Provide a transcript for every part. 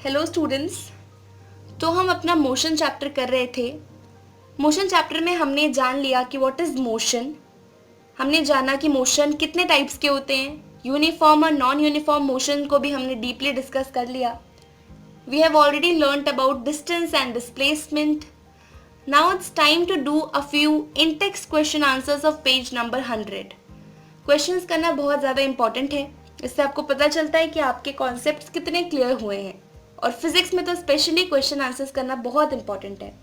Hello students. तो हम अपना मोशन चैप्टर कर रहे थे। मोशन चैप्टर में हमने जान लिया कि व्हाट इज़ मोशन। हमने जाना कि मोशन कितने टाइप्स के होते हैं। यूनिफॉर्म और नॉन यूनिफॉर्म मोशन को भी हमने डीपली डिस्कस कर लिया। We have already learned about distance and displacement. Now it's time to do a few in text question answers of page number 100। Questions करना बहुत ज़्यादा इंपॉर्टेंट है। इससे आपको पता चलता है कि आपके कॉन्सेप्ट्स कितने क्लियर हुए हैं, और फिजिक्स में तो स्पेशली क्वेश्चन आंसर्स करना बहुत इंपॉर्टेंट है।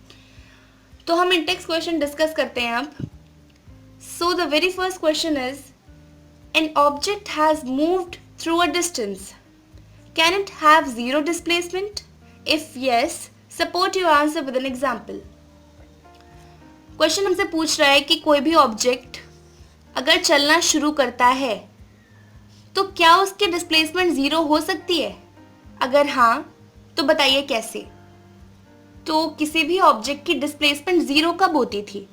तो हम इन टेक्स्ट क्वेश्चन डिस्कस करते हैं अब। So the very first question is, an object has moved through a distance, can it have zero displacement? If yes, support your answer with an example. Question हमसे पूछ रहा है कि कोई भी ऑब्जेक्ट अगर चलना शुरू करता है तो क्या उसकी डिस्प्लेसमेंट जीरो हो सकती है? अगर हाँ तो बताइए कैसे। तो किसी भी ऑब्जेक्ट की डिस्प्लेसमेंट जीरो कब होती थी?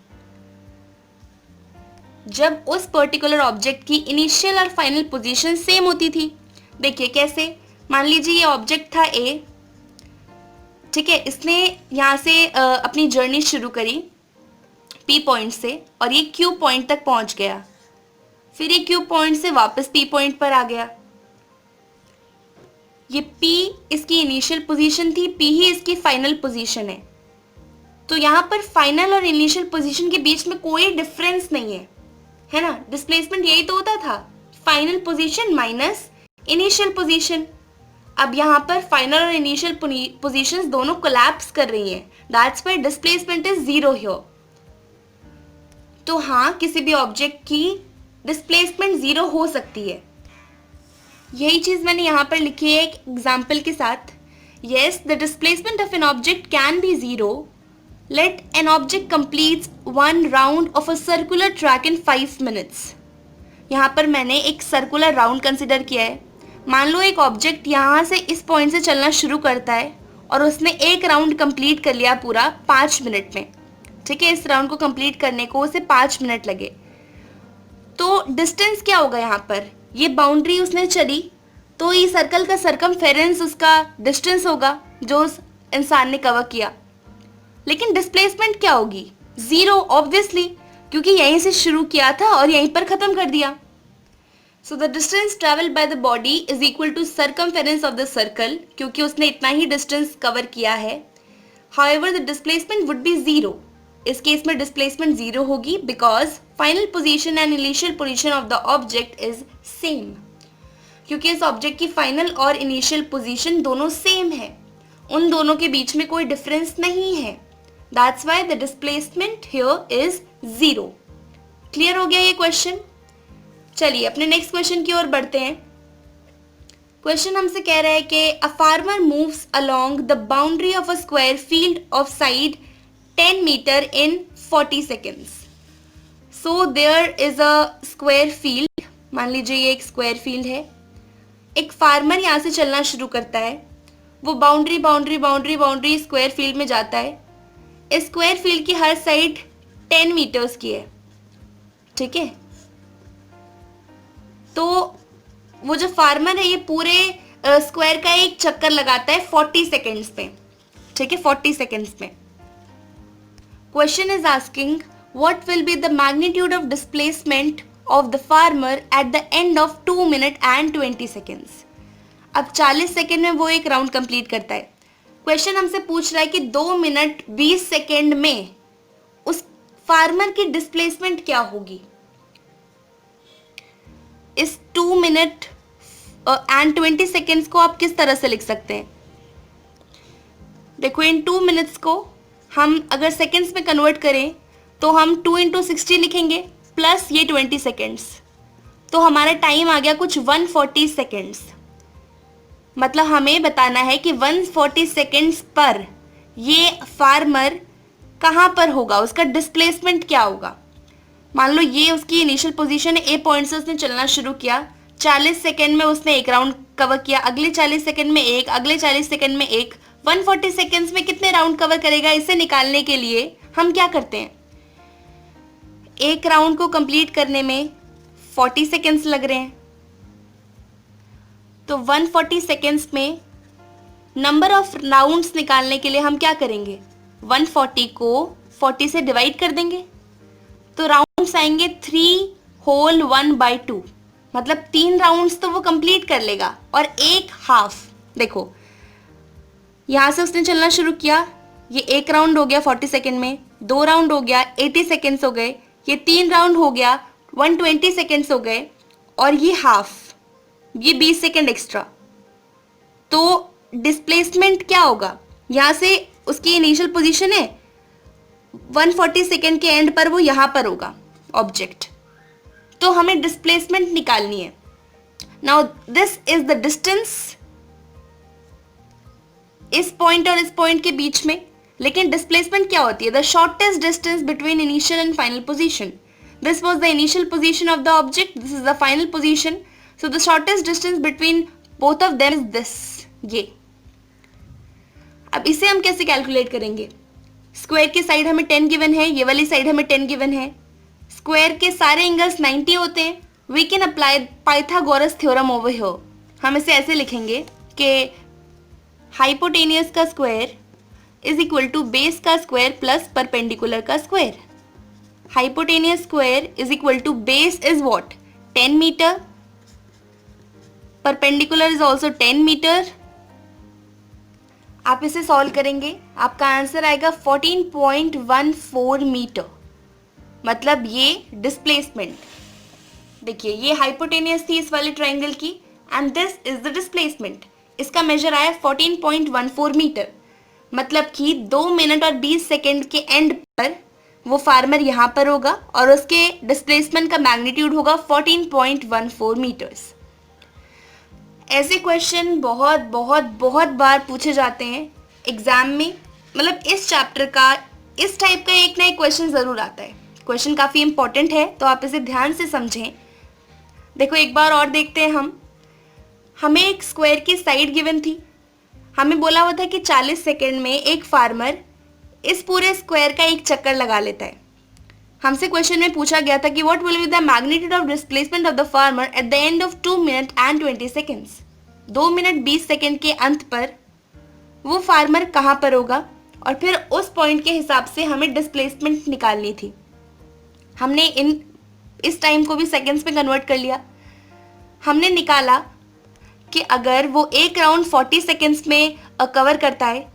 जब उस पर्टिकुलर ऑब्जेक्ट की इनिशियल और फाइनल पोजीशन सेम होती थी। देखिए कैसे। मान लीजिए ये ऑब्जेक्ट था ए, ठीक है। इसने यहाँ से अपनी जर्नी शुरू करी पी पॉइंट से, और ये क्यू पॉइंट तक पहुंच गया। फिर ये क्यू पॉइंट से वापस पी पॉइंट पर आ गया। ये P इसकी इनिशियल पोजीशन थी, P ही इसकी फाइनल पोजीशन है। तो यहाँ पर फाइनल और इनिशियल पोजीशन के बीच में कोई डिफरेंस नहीं है ना। डिस्प्लेसमेंट यही तो होता था, final position minus initial position. अब यहाँ पर फाइनल और इनिशियल पोजीशंस दोनों कोलैप्स कर रही हैं, that's why displacement is zero here. तो हाँ, किसी भी ऑब्जेक्ट की डिस्प्लेसमेंट जीरो हो सकती है। यही चीज मैंने यहाँ पर लिखी है एक एग्जाम्पल के साथ। Yes, the displacement of an object can be zero. Let an object completes one round of a circular track in 5 minutes. यहाँ पर मैंने एक सर्कुलर राउंड कंसिडर किया है। मान लो एक ऑब्जेक्ट यहाँ से इस पॉइंट से चलना शुरू करता है और उसने एक राउंड कंप्लीट कर लिया पूरा 5 मिनट में, ठीक है। इस राउंड को कंप्लीट करने को उसे 5 मिनट लगे। तो डिस्टेंस क्या होगा यहाँ पर? ये बाउंड्री उसने चली तो ये सर्कल का सरकमफेरेंस उसका डिस्टेंस होगा जो उस इंसान ने कवर किया। लेकिन डिस्प्लेसमेंट क्या होगी? जीरो, ऑब्वियसली, क्योंकि यहीं से शुरू किया था और यहीं पर खत्म कर दिया। So the distance travelled by the body is equal to circumference of the circle, क्योंकि उसने इतना ही डिस्टेंस कवर किया है। However the displacement would be zero. इस केस में डिस्प्लेसमेंट जीरो होगी because final position and initial position of the object is same, क्योंकि इस ऑब्जेक्ट की फाइनल और इनिशियल पोजीशन दोनों सेम है, उन दोनों के बीच में कोई डिफरेंस नहीं है। That's why the displacement here is zero. Clear हो गया ये क्वेश्चन? चलिए अपने नेक्स्ट क्वेश्चन की ओर बढ़ते हैं। क्वेश्चन हमसे कह रहा है कि a farmer moves along the boundary of a square field of side 10 metre in 40 seconds. So there is a square field. मान लीजिए ये एक स्क्वायर फील्ड है। एक फार्मर यहाँ से चलना शुरू करता है, वो boundary boundary boundary boundary square field में जाता है। इस स्क्वायर फील्ड की हर साइड 10 मीटर्स की है, ठीक है। तो वो जो फार्मर है ये पूरे स्क्वायर का एक चक्कर लगाता है 40 सेकेंड्स में, ठीक है, 40 सेकेंड्स में। Question is asking what will be the magnitude of displacement of the farmer at the end of 2 minutes and 20 seconds. अब 40 सेकेंड में वो एक राउंड कंप्लीट करता है। क्वेश्चन हमसे पूछ रहा है कि 2 मिनट 20 सेकेंड में उस फार्मर की डिस्प्लेसमेंट क्या होगी। इस 2 मिनट एंड 20 सेकेंड्स को आप किस तरह से लिख सकते हैं? देखो, इन 2 मिनट्स को हम अगर सेकेंड्स में कन्वर्ट करें तो हम 2 × 60 लिखेंगे प्लस ये 20 सेकेंड्स, तो हमारा टाइम आ गया कुछ 140 सेकेंड्स। मतलब हमें बताना है कि 140 सेकेंड्स पर ये फार्मर कहाँ पर होगा, उसका डिस्प्लेसमेंट क्या होगा। मान लो ये उसकी इनिशियल पोजीशन है, ए पॉइंट से उसने चलना शुरू किया, 40 सेकेंड में उसने एक राउंड कवर किया, अगले 40 सेकेंड में एक, अगले 40 सेकेंड में एक, 140 सेकेंड्स में कितने राउंड कवर करेगा? इसे निकालने के लिए हम क्या करते हैं, एक राउंड को कंप्लीट करने में 40 सेकेंड्स लग रहे हैं, तो 140 सेकेंड्स में नंबर ऑफ राउंड्स निकालने के लिए हम क्या करेंगे, 140 को 40 से डिवाइड कर देंगे, तो राउंड्स आएंगे 3 होल 1/2, मतलब 3 राउंड्स तो वो कंप्लीट कर लेगा और एक हाफ। देखो यहाँ से उसने चलना शुरू किया, ये एक राउंड हो गया 40 सेकेंड में, 2 राउंड हो गया 80 सेकेंड्स हो गए, ये 3 राउंड हो गया 120 सेकेंड्स हो गए, और ये हाफ, ये 20 सेकेंड एक्स्ट्रा। तो डिस्प्लेसमेंट क्या होगा, यहाँ से उसकी इनिशियल पोजीशन है 140 सेकेंड के एंड पर, वो यहाँ पर होगा ऑब्जेक्ट, तो हमें डिस्प्लेसमेंट निकालनी है। Now this is the distance इस पॉइंट और इस पॉइंट के बीच में। लेकिन डिस्प्लेसमेंट क्या होती है, the shortest distance between initial and final position. This was the initial position of the object, this is the final position, so the shortest distance between both of them is this, ये। अब इसे हम कैसे calculate करेंगे, square की side हमें 10 given है, ये वाली साइड हमें 10 गिवन है, स्क्वायर के सारे एंगल्स 90 होते हैं, we can apply Pythagoras theorem over here. हम इसे ऐसे लिखेंगे कि हाइपोटेनियस का square is equal to base का स्क्वायर प्लस परपेंडिकुलर का square. Hypotenuse square is equal to base is what, 10 metre, perpendicular is also 10 metre. आप इसे सॉल्व करेंगे, आपका आंसर आएगा 14.14 मीटर, मतलब ये डिस्प्लेसमेंट। देखिए ये हाइपोटेनियस थी इस वाले ट्रायंगल की, and this is the displacement. इसका मेजर आया 14.14 मीटर, मतलब कि 2 मिनट और 20 सेकेंड के एंड पर वो फार्मर यहाँ पर होगा और उसके डिस्प्लेसमेंट का मैग्नीट्यूड होगा 14.14 मीटर्स। ऐसे क्वेश्चन बहुत बहुत बहुत बार पूछे जाते हैं एग्जाम में, मतलब इस चैप्टर का इस टाइप का एक ना एक क्वेश्चन ज़रूर आता है। क्वेश्चन काफ़ी इंपॉर्टेंट है, तो आप इसे ध्यान से समझें। देखो एक बार और देखते हैं हमें एक स्क्वायर की साइड गिवन थी, हमें बोला हुआ था कि 40 सेकेंड में एक फार्मर इस पूरे स्क्वायर का एक चक्कर लगा लेता है। हमसे क्वेश्चन में पूछा गया था कि what will be the magnitude of displacement of the farmer at the end of 2 minute and 20 seconds. 2 minute 20 second के अंत पर वो फार्मर कहाँ पर होगा, और फिर उस पॉइंट के हिसाब से हमें डिस्प्लेसमेंट निकालनी थी। हमने इस टाइम को भी सेकेंड्स में कन्वर्ट कर लिया। हमने निकाला कि अगर वो एक राउंड 40 सेकेंड्स में कवर करता है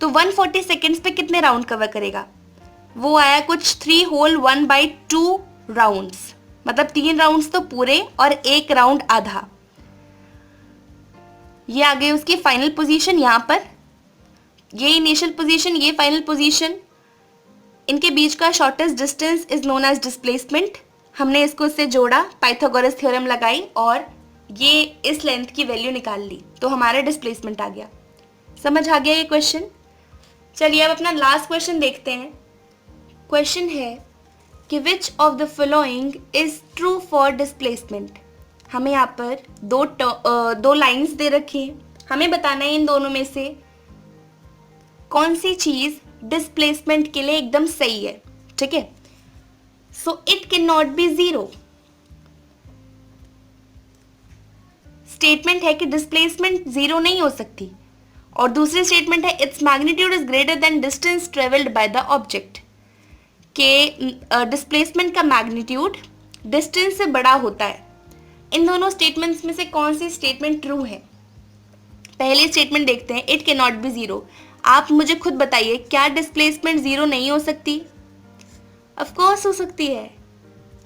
तो 140 सेकेंड्स पे कितने राउंड कवर करेगा, वो आया कुछ 3 होल 1/2 राउंड्स, मतलब 3 राउंड्स तो पूरे और एक राउंड आधा। ये आ गई उसकी फाइनल पोजीशन, यहाँ पर ये इनिशियल पोजीशन, ये फाइनल पोजीशन, इनके बीच का shortest distance is known as displacement. हमने इसको इससे जोड़ा, पाइथागोरस थ्योरम लगाई और ये इस लेंथ की वैल्यू निकाल ली, तो हमारा डिस्प्लेसमेंट आ गया। समझ आ गया ये क्वेश्चन। चलिए अब अपना लास्ट क्वेश्चन देखते हैं। क्वेश्चन है कि which of the following is true for displacement. हमें यहाँ पर दो लाइंस दे रखी हैं, हमें बताना है इन दोनों में से कौन सी चीज डिस्प्लेसमेंट के लिए एकदम सही है। ठीक है, so it can not be 0। Statement है कि डिस्प्लेसमेंट 0 नहीं हो सकती, और दूसरी स्टेटमेंट है its magnitude is greater than distance travelled by the object, के डिस्प्लेसमेंट का मैग्नीट्यूड डिस्टेंस से बड़ा होता है। इन दोनों स्टेटमेंट्स में से कौन सी स्टेटमेंट ट्रू है। पहली स्टेटमेंट देखते हैं, इट कैन नॉट बी 0। आप मुझे खुद बताइए, क्या डिस्प्लेसमेंट 0 नहीं हो सकती? ऑफ कोर्स हो सकती है।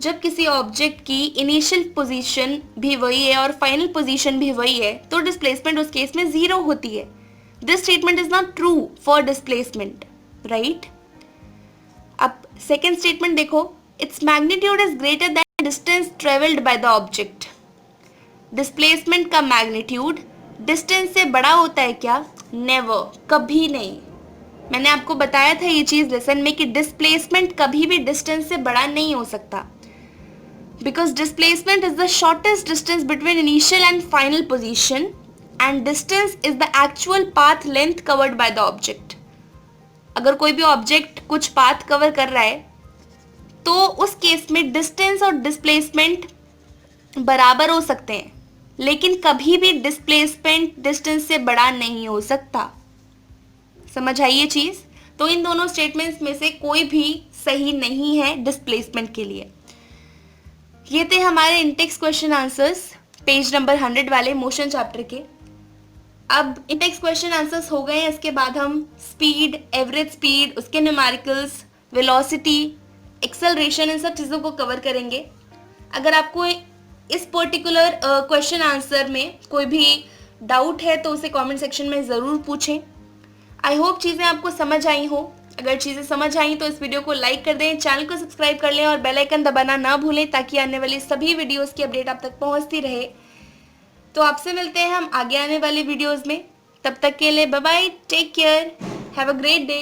जब किसी ऑब्जेक्ट की इनिशियल पोजीशन भी वही है और फाइनल पोजीशन भी वही है, तो डिस्प्लेसमेंट उस केस में 0 होती है। This statement is not true for displacement, right. अब सेकेंड स्टेटमेंट देखो, its magnitude is greater than distance travelled by the object. Displacement का मैग्नीट्यूड डिस्टेंस से बड़ा होता है क्या? नेवर, कभी नहीं। मैंने आपको बताया था ये चीज लेसन में कि डिस्प्लेसमेंट कभी भी डिस्टेंस से बड़ा नहीं हो सकता, because displacement is the shortest distance between initial and final position and distance is the actual path length covered by the object। अगर कोई भी ऑब्जेक्ट कुछ पाथ कवर कर रहा है तो उस केस में डिस्टेंस और डिस्प्लेसमेंट बराबर हो सकते हैं, लेकिन कभी भी डिस्प्लेसमेंट डिस्टेंस से बड़ा नहीं हो सकता। समझ आई ये चीज? तो इन दोनों स्टेटमेंट्स में से कोई भी सही नहीं है डिस्प्लेसमेंट के लिए। ये थे हमारे Intex question answers page number 100 वाले मोशन चैप्टर के। अब इंटेक्स क्वेश्चन आंसर्स हो गए हैं, इसके बाद हम स्पीड, एवरेज स्पीड, उसके न्यूमेरिकल्स, वेलोसिटी, एक्सेलरेशन, इन सब चीज़ों को कवर करेंगे। अगर आपको इस पर्टिकुलर क्वेश्चन आंसर में कोई भी डाउट है तो उसे कमेंट सेक्शन में ज़रूर पूछें। आई होप चीज़ें आपको समझ आई हो। अगर चीज़ें समझ आई तो इस वीडियो को लाइक कर दें, चैनल को सब्सक्राइब कर लें और बेल आइकन दबाना ना भूलें ताकि आने वाली सभी वीडियोस की अपडेट आप तक पहुंचती रहे। तो आपसे मिलते हैं हम आगे आने वाली वीडियोस में। तब तक के लिए bye bye, take care, have a great day.